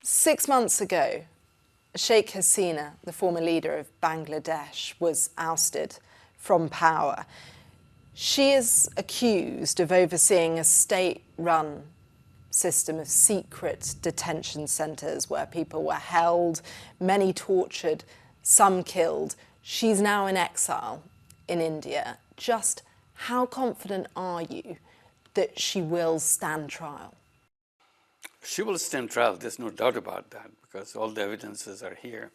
6 months ago, Sheikh Hasina, the former leader of Bangladesh, was ousted from power. She is accused of overseeing a state-run system of secret detention centres where people were held, many tortured, some killed. She's now in exile in India. Just how confident are you that she will stand trial? She will stand trial, there's no doubt about that, because all the evidences are here.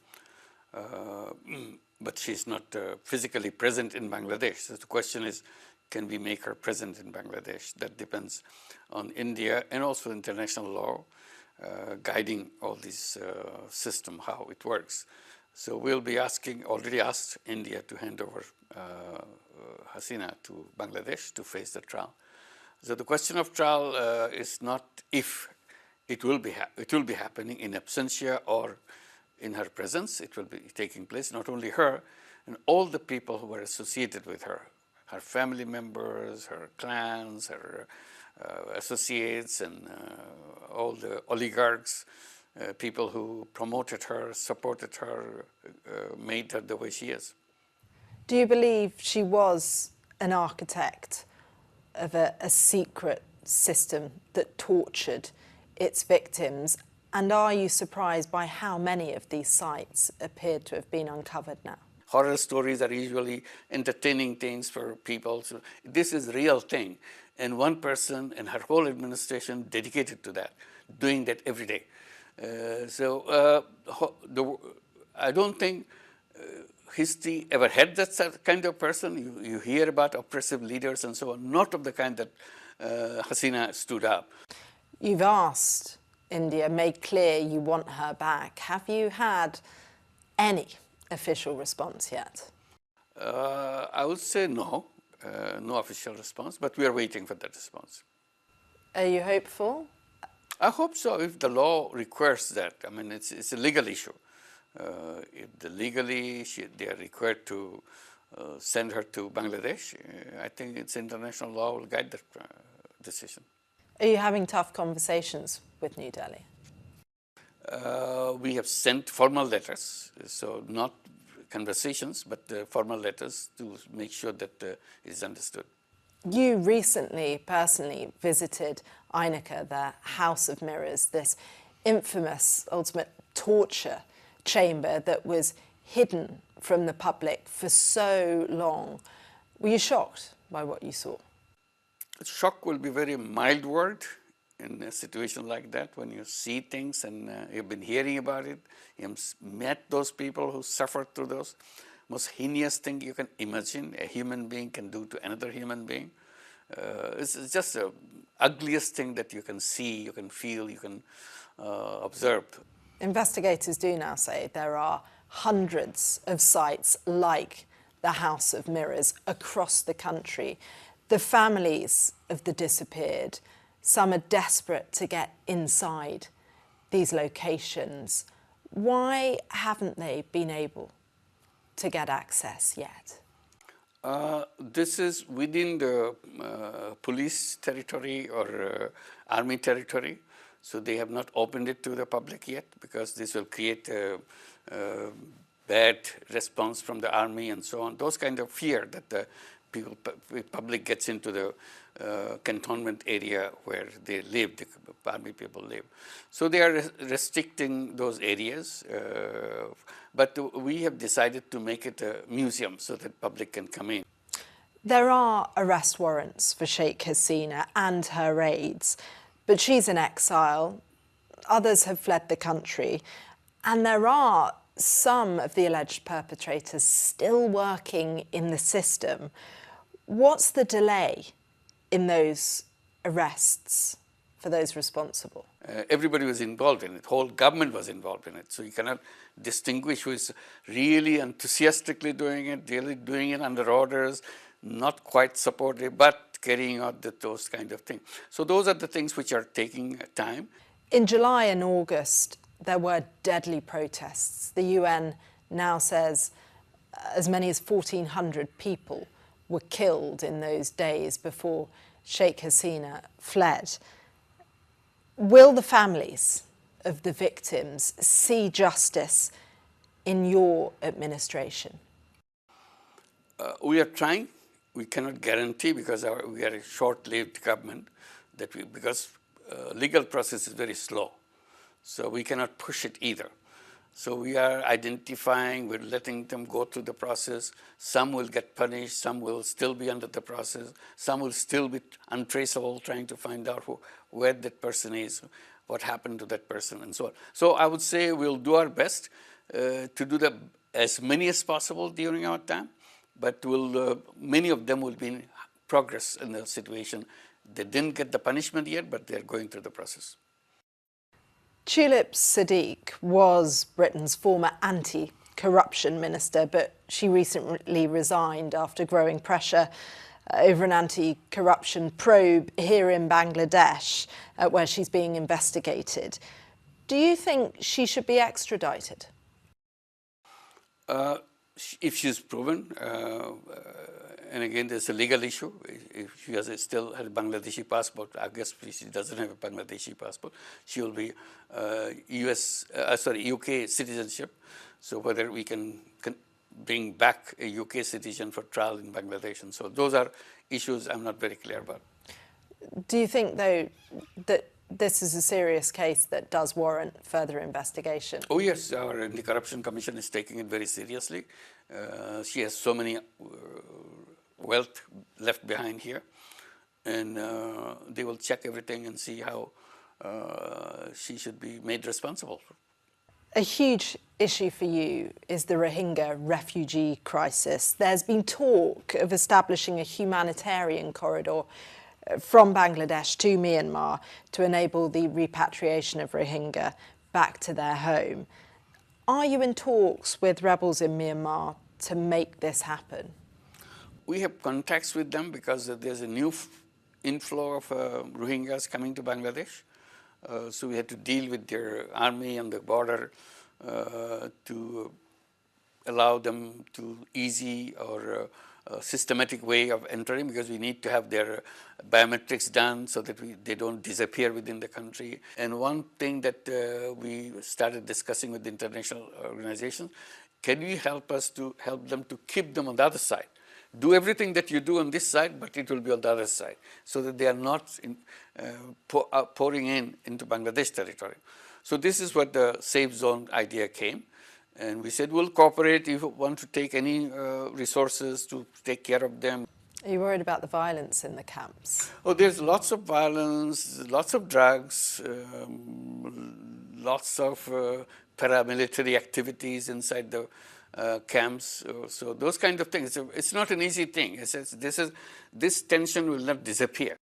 But she's not physically present in Bangladesh. So the question is, can we make her present in Bangladesh? That depends on India and also international law guiding all this system, how it works. So we'll be already asked India to hand over Hasina to Bangladesh to face the trial. So the question of trial is not if it will be happening in absentia or in her presence. It will be taking place, not only her, and all the people who were associated with her family members, her clans, her associates, and all the oligarchs, people who promoted her, supported her, made her the way she is. Do you believe she was an architect of a secret system that tortured its victims? And are you surprised by how many of these sites appeared to have been uncovered now? Horror stories are usually entertaining things for people. So this is a real thing. And one person and her whole administration dedicated to that, doing that every day. I don't think history ever had that kind of person. You hear about oppressive leaders and so on, not of the kind that Hasina stood up. You've asked India, made clear you want her back. Have you had any official response yet? I would say no, no official response, but we are waiting for that response. Are you hopeful? I hope so, if the law requires that. I mean, it's a legal issue. If they are required to send her to Bangladesh, I think it's international law will guide that decision. Are you having tough conversations with New Delhi? We have sent formal letters, so not conversations, but formal letters to make sure that it's understood. You recently personally visited Ainaka, the House of Mirrors, this infamous ultimate torture chamber that was hidden from the public for so long. Were you shocked by what you saw? Shock will be a very mild word in a situation like that, when you see things and you've been hearing about it, you've met those people who suffered through those most heinous thing you can imagine a human being can do to another human being. It's just the ugliest thing that you can see, you can feel, you can observe. Investigators do now say there are hundreds of sites like the House of Mirrors across the country. The families of the disappeared, some are desperate to get inside these locations. Why haven't they been able to get access yet? This is within the police territory or army territory, so they have not opened it to the public yet, because this will create a bad response from the army and so on. Those kind of fear that the public gets into the cantonment area where they live, the army people live. So they are restricting those areas, but we have decided to make it a museum so that public can come in. There are arrest warrants for Sheikh Hasina and her aides, but she's in exile. Others have fled the country, and there are some of the alleged perpetrators still working in the system. What's the delay in those arrests for those responsible? Everybody was involved in it. The whole government was involved in it. So you cannot distinguish who is really enthusiastically doing it, really doing it under orders, not quite supportive, but carrying out those kind of things. So those are the things which are taking time. In July and August, there were deadly protests. The UN now says as many as 1,400 people were killed in those days before Sheikh Hasina fled. Will the families of the victims see justice in your administration? We are trying. We cannot guarantee because we are a short-lived government because legal process is very slow. So we cannot push it either. So we are identifying, we're letting them go through the process. Some will get punished, some will still be under the process, some will still be untraceable, trying to find out where that person is, what happened to that person, and so on. So I would say we'll do our best to do as many as possible during our time, but many of them will be in progress in the situation. They didn't get the punishment yet, but they're going through the process. Tulip Siddiq was Britain's former anti-corruption minister, but she recently resigned after growing pressure over an anti-corruption probe here in Bangladesh, where she's being investigated. Do you think she should be extradited? If she's proven, and again, there's a legal issue. If she still has a Bangladeshi passport, I guess she doesn't have a Bangladeshi passport, she will be UK citizenship. So whether we can bring back a UK citizen for trial in Bangladesh. And so those are issues I'm not very clear about. Do you think, though, that this is a serious case that does warrant further investigation? Oh yes, our Anti-Corruption Commission is taking it very seriously. She has so many wealth left behind here, and they will check everything and see how she should be made responsible. A huge issue for you is the Rohingya refugee crisis. There's been talk of establishing a humanitarian corridor from Bangladesh to Myanmar to enable the repatriation of Rohingya back to their home. Are you in talks with rebels in Myanmar to make this happen? We have contacts with them because there's a new inflow of Rohingyas coming to Bangladesh. So we had to deal with their army on the border to allow them to easy or systematic way of entering, because we need to have their biometrics done so that they don't disappear within the country. And one thing that we started discussing with the international organizations, can you help them to keep them on the other side? Do everything that you do on this side, but it will be on the other side, so that they are not pouring into Bangladesh territory. So this is what the safe zone idea came. And we said, we'll cooperate if you want to take any resources to take care of them. Are you worried about the violence in the camps? Oh, there's lots of violence, lots of drugs, lots of paramilitary activities inside the camps. So those kind of things. It's not an easy thing. This tension will not disappear.